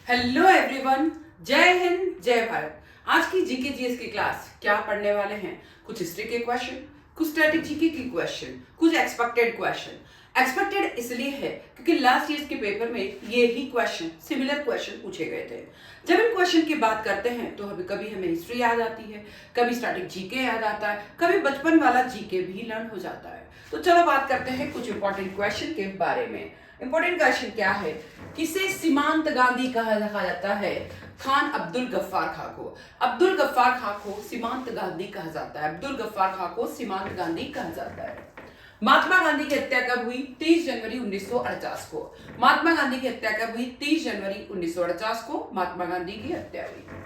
Hello everyone, जय हिंद जय भारत। आज की जीके जीएस की क्लास क्या पढ़ने वाले हैं? कुछ हिस्ट्री के क्वेश्चन, कुछ स्टैटिक जीके के क्वेश्चन, कुछ एक्सपेक्टेड क्वेश्चन। एक्सपेक्टेड इसलिए है क्योंकि लास्ट ईयर के पेपर में ये ही क्वेश्चन, सिमिलर क्वेश्चन पूछे गए थे। जब इन क्वेश्चन की बात करते हैं तो कभी हमें हिस्ट्री याद आती है, कभी स्टैटिक जीके याद आता है, कभी बचपन वाला जीके भी लर्न हो जाता है। तो चलो बात करते हैं कुछ इंपॉर्टेंट क्वेश्चन के बारे में। इंपॉर्टेंट क्वेश्चन क्या है? किसे सीमांत गांधी कहा जाता है? खान अब्दुल गफ्फार खां को। अब्दुल गफ्फार खां को सीमांत गांधी कहा जाता है। अब्दुल गफ्फार खां को सीमांत गांधी कहा जाता है। महात्मा गांधी की हत्या कब हुई? 30 जनवरी 1948 को। महात्मा गांधी की हत्या कब हुई? 30 जनवरी 1948 को महात्मा गांधी की हत्या हुई।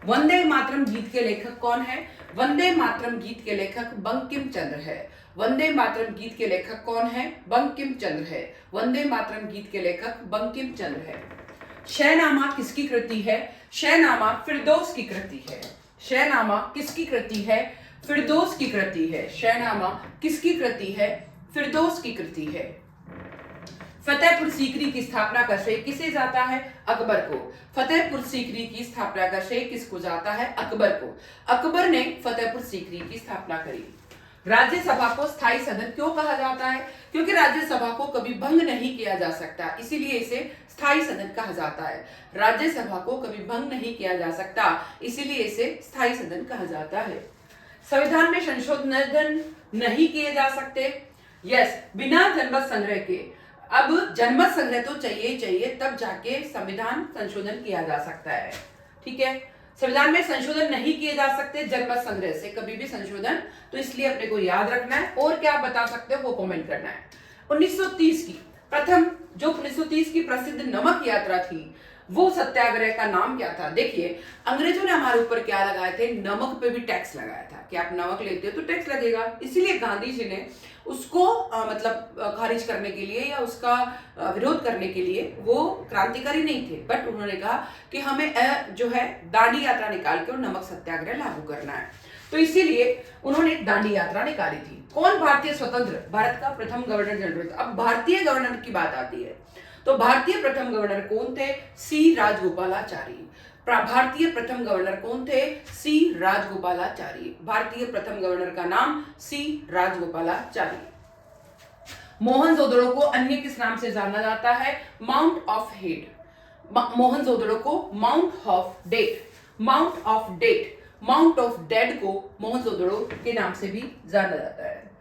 वंदे मातरम गीत के लेखक कौन है? वंदे मातरम गीत के लेखक बंकिम चंद्र है। वंदे मातरम गीत के लेखक कौन है? बंकिम चंद्र है। वंदे मातरम गीत के लेखक बंकिम चंद्र है। शहनामा किसकी कृति है? शहनामा फिरदौस की कृति है। शहनामा किसकी कृति है? फिरदौस की कृति है। शहनामा किसकी कृति है? फिरदौस की कृति है। फतेहपुर सीकरी की स्थापना का श्रेय किसे जाता है? अकबर को। फतेहपुर सीकरी की स्थापना का श्रेय किसको जाता है? अकबर को। अकबर ने फतेहपुर सीकरी की स्थापना करी। राज्यसभा को स्थायी सदन क्यों कहा जाता है? क्योंकि राज्यसभा को कभी भंग नहीं किया जा सकता, इसीलिए इसे स्थायी सदन कहा जाता है। राज्यसभा को कभी भंग नहीं किया जा सकता, इसीलिए इसे स्थायी सदन कहा जाता है। संविधान में संशोधन नहीं किए जा सकते। यस, बिना जनमत संग्रह के। अब जनमत संग्रह तो चाहिए ही चाहिए, तब जाके संविधान संशोधन किया जा सकता है। ठीक है, संविधान में संशोधन नहीं किए जा सकते जनमत संग्रह से, कभी भी संशोधन। तो इसलिए अपने को याद रखना है, और क्या आप बता सकते हो वो कमेंट करना है। 1930 की प्रथम, जो 1930 की प्रसिद्ध नमक यात्रा थी, वो सत्याग्रह का नाम क्या था? देखिए, अंग्रेजों ने हमारे ऊपर क्या लगाए थे? नमक पे भी टैक्स लगाया था कि आप नमक लेते हो तो टैक्स लगेगा। इसीलिए गांधी जी ने उसको खारिज करने के लिए या उसका विरोध करने के लिए, वो क्रांतिकारी नहीं थे, बट उन्होंने कहा कि हमें जो है दांडी यात्रा निकाल के और नमक सत्याग्रह लागू करना है। तो इसीलिए उन्होंने दांडी यात्रा निकाली थी। कौन भारतीय स्वतंत्र भारत का प्रथम गवर्नर जनरल था? अब भारतीय गवर्नर की बात आती है तो भारतीय प्रथम गवर्नर कौन थे? सी राजगोपालाचारी। भारतीय प्रथम गवर्नर कौन थे? सी राजगोपालाचारी। भारतीय प्रथम गवर्नर का नाम सी राजगोपालाचारी। मोहनजोदड़ो को अन्य किस नाम से जाना जाता है? Mount of head. मोहनजोदड़ो को mound of dead, mound of dead, mound of dead को मोहनजोदड़ो के नाम से भी जाना जाता है।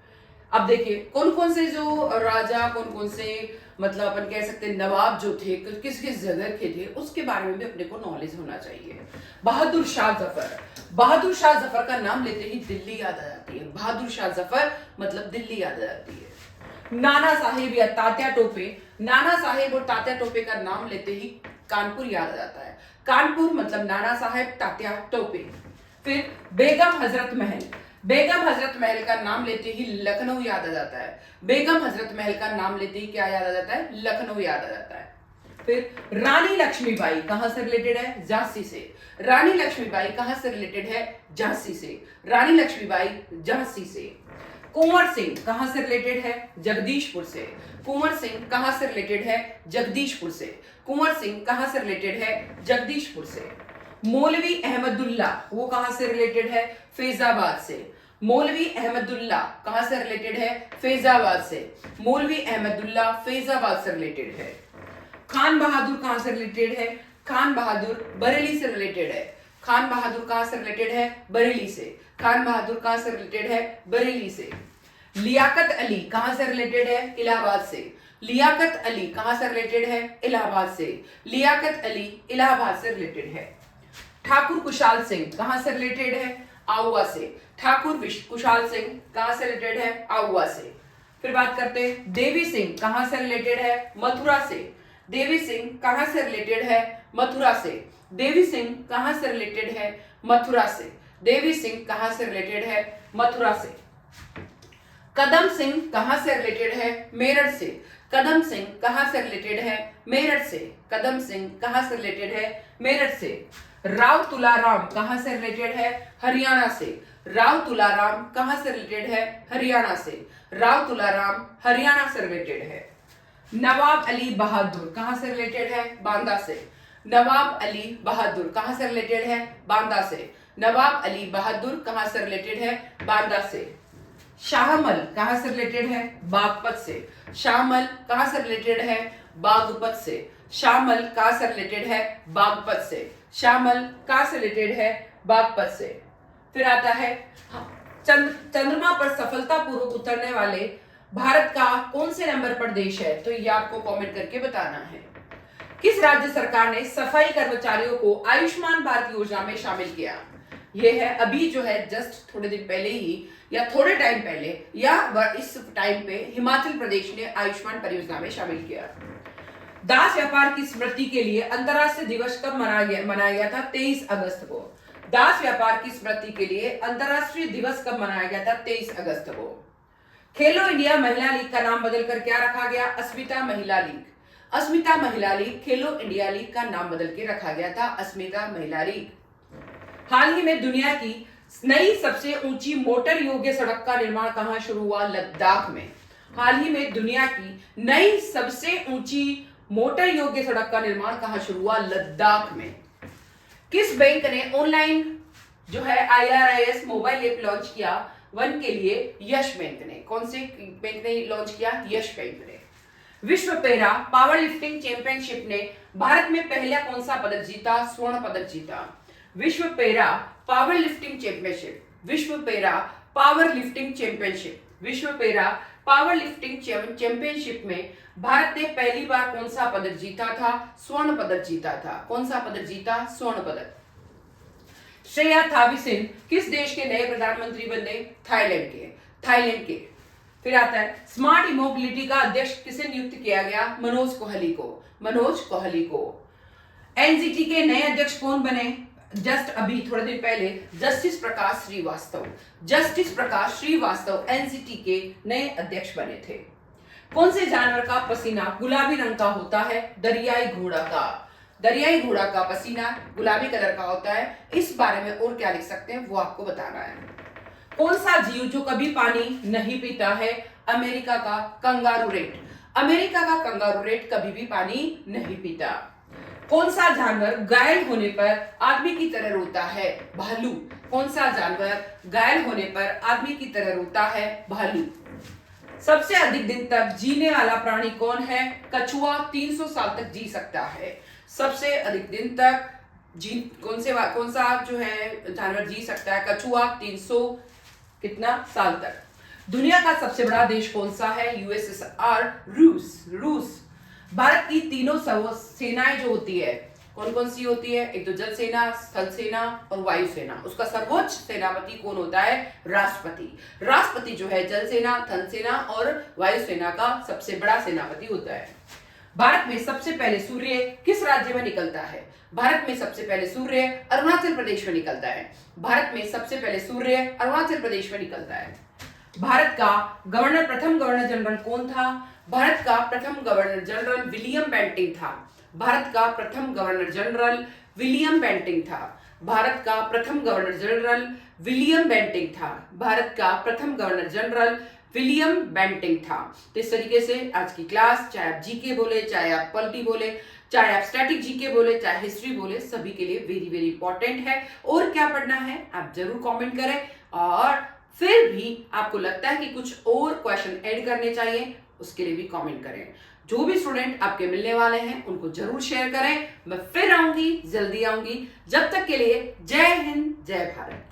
अब देखिए, कौन कौन से जो राजा, कौन कौन से मतलब अपन कह सकते हैं नवाब जो थे, किस किस जगह के थे, उसके बारे में भी अपने को नॉलेज होना चाहिए। बहादुर शाह जफर। बहादुर शाह जफर का नाम लेते ही दिल्ली याद आ जाती है। बहादुर शाह जफर मतलब दिल्ली याद आ जाती है। नाना साहेब या तात्या टोपे। नाना साहेब और तात्या टोपे का नाम लेते ही कानपुर याद आ जाता है। कानपुर मतलब नाना साहेब, तात्या टोपे। फिर बेगम हजरत महल। बेगम हजरत महल का नाम लेते ही लखनऊ याद आ जाता है। बेगम हजरत महल का नाम लेते ही क्या याद आ जाता है? लखनऊ याद आ जाता है। फिर रानी लक्ष्मीबाई कहां से रिलेटेड है? झांसी से। रानी लक्ष्मीबाई कहां से रिलेटेड है? झांसी से। रानी लक्ष्मीबाई झांसी से। कुंवर सिंह कहां से रिलेटेड है? जगदीशपुर से। कुंवर सिंह कहां से रिलेटेड है? जगदीशपुर से। कुंवर सिंह कहां से रिलेटेड है? जगदीशपुर से। मौलवी अहमदुल्ला, वो कहां से रिलेटेड है? फैजाबाद से। मौलवी अहमदुल्ला कहां से रिलेटेड है? फैजाबाद से। मौलवी अहमदुल्ला फैजाबाद से रिलेटेड है। खान बहादुर कहां से रिलेटेड है? खान बहादुर बरेली से रिलेटेड है। खान बहादुर कहां से रिलेटेड है? बरेली से। खान बहादुर कहां से रिलेटेड है? बरेली से। लियाकत अली कहां से रिलेटेड है? इलाहाबाद से। लियाकत अली कहां से रिलेटेड है? इलाहाबाद से। लियाकत अली इलाहाबाद से रिलेटेड है। ठाकुर कुशाल सिंह कहां से रिलेटेड है? आउवा से। ठाकुर कुशाल सिंह कहां से रिलेटेड है? आउवा से। फिर बात करते हैं देवी सिंह कहां से रिलेटेड है? मथुरा से। देवी सिंह कहां से रिलेटेड है? मथुरा से। देवी सिंह कहां से रिलेटेड है? मथुरा से। देवी सिंह कहां से रिलेटेड है? मथुरा से। कदम सिंह कहां से रिलेटेड है? मेरठ से। कदम सिंह कहां से रिलेटेड है? मेरठ से। कदम सिंह कहां से रिलेटेड है? मेरठ से। राव तुलाराम कहां से रिलेटेड है? हरियाणा से। राव तुलाराम कहां से रिलेटेड है? हरियाणा से। राव तुलाराम हरियाणा से रिलेटेड है। नवाब अली बहादुर कहां से रिलेटेड है? बांदा से। नवाब अली बहादुर कहां से रिलेटेड है? बांदा से। नवाब अली बहादुर कहां से रिलेटेड है? बांदा से। शाहमल कहां से रिलेटेड है? बागपत से। शाहमल कहां से रिलेटेड है? बागपत से। शाहमल कहां से रिलेटेड है? बागपत से। शाहमल कहां से रिलेटेड है? बागपत से। फिर आता है चंद्रमा पर सफलतापूर्वक उतरने वाले भारत का कौन से नंबर पर देश है? तो ये आपको कमेंट करके बताना है। किस राज्य सरकार ने सफाई कर्मचारियों को आयुष्मान भारत योजना में शामिल किया? ये है अभी जो है जस्ट थोड़े दिन पहले ही या थोड़े टाइम पहले या इस टाइम पे हिमाचल प्रदेश ने आयुष्मान परियोजना में शामिल किया। दास व्यापार की स्मृति के लिए अंतर्राष्ट्रीय दिवस कब मनाया गया था? 23 अगस्त को। दास व्यापार की स्मृति के लिए अंतर्राष्ट्रीय दिवस कब मनाया गया था? 23 अगस्त को। खेलो इंडिया महिला लीग का नाम बदलकर क्या रखा गया? अस्मिता महिला लीग। अस्मिता महिला लीग खेलो इंडिया लीग का नाम बदल के रखा गया था अस्मिता महिला लीग। हाल ही में दुनिया की नई सबसे ऊंची मोटर योग्य सड़क का निर्माण कहां शुरू हुआ? लद्दाख में। हाल ही में दुनिया की नई सबसे ऊंची मोटर योग्य सड़क का निर्माण कहां शुरू हुआ? लद्दाख में। किस बैंक ने ऑनलाइन जो है IRIS मोबाइल ऐप लॉन्च किया? वन के लिए यश बैंक ने। कौन से बैंक ने लॉन्च किया? यश बैंक ने। विश्व पैरा पावर लिफ्टिंग चैंपियनशिप ने भारत में पहला कौन सा पदक जीता? स्वर्ण पदक जीता। विश्व पैरा पावर लिफ्टिंग चैंपियनशिप। विश्व पैरा पावर लिफ्टिंग चैंपियनशिप। विश्व पैरा पावर लिफ्टिंग चैंपियनशिप में भारत ने पहली बार कौन सा पदक जीता था? स्वर्ण पदक जीता था। कौन सा पदक जीता? स्वर्ण पदक। श्रेया थाविसिन किस देश के नए प्रधानमंत्री बने? थाईलैंड के। थाईलैंड के। फिर आता है स्मार्ट इमोबिलिटी का अध्यक्ष किसे नियुक्त किया गया? मनोज कोहली को। मनोज कोहली को। एनजीटी के नए अध्यक्ष कौन बने? जस्ट अभी थोड़े दिन पहले जस्टिस प्रकाश श्रीवास्तव। जस्टिस प्रकाश श्रीवास्तव एनजीटी के नए अध्यक्ष बने थे। कौन से जानवर का पसीना गुलाबी रंग का होता है? दरियाई घोड़ा का। दरियाई घोड़ा का पसीना गुलाबी कलर का होता है। इस बारे में और क्या लिख सकते हैं वो आपको बताना है। कौन सा जीव जो कभी पानी नहीं पीता है? अमेरिका का कंगारू रेट। अमेरिका का कंगारू रेट कभी भी पानी नहीं पीता। कौन सा जानवर घायल होने पर आदमी की तरह रोता है? भालू। कौन सा जानवर घायल होने पर आदमी की तरह रोता है? भालू। सबसे अधिक दिन तक जीने वाला प्राणी कौन है? कछुआ 300 साल तक जी सकता है। सबसे अधिक दिन तक कौन सा जो है जानवर जी सकता है? कछुआ 300 कितना साल तक। दुनिया का सबसे बड़ा देश कौन सा है? USSR रूस। रूस। भारत की तीनों सेनाएं जो होती है कौन कौन सी होती है? एक तो जल सेना, स्थल सेना और वायु सेना। उसका सर्वोच्च सेनापति कौन होता है? राष्ट्रपति। राष्ट्रपति जो है जल सेना, थल सेना और वायु सेना का सबसे बड़ा सेनापति होता है। भारत में सबसे पहले सूर्य किस राज्य में निकलता है? भारत में सबसे पहले सूर्य अरुणाचल प्रदेश में निकलता है। भारत में सबसे पहले सूर्य अरुणाचल प्रदेश में निकलता है। भारत का प्रथम गवर्नर जनरल कौन था? भारत का प्रथम गवर्नर जनरल विलियम बेंटिंग था। भारत का प्रथम गवर्नर जनरल विलियम बेंटिंग था। भारत का प्रथम गवर्नर जनरल विलियम बेंटिंग था। भारत का प्रथम गवर्नर जनरल विलियम बेंटिंग था। तो इस तरीके से आज की क्लास, चाहे आप जीके बोले, चाहे आप पॉलिटी बोले, चाहे आप स्टैटिक जीके बोले, चाहे हिस्ट्री बोले, सभी के लिए वेरी वेरी इंपॉर्टेंट है। और क्या पढ़ना है आप जरूर कमेंट करें। और फिर भी आपको लगता है कि कुछ और क्वेश्चन ऐड करने चाहिए, उसके लिए भी कमेंट करें। जो भी स्टूडेंट आपके मिलने वाले हैं उनको जरूर शेयर करें। मैं फिर आऊंगी, जल्दी आऊंगी। जब तक के लिए जय हिंद, जय भारत।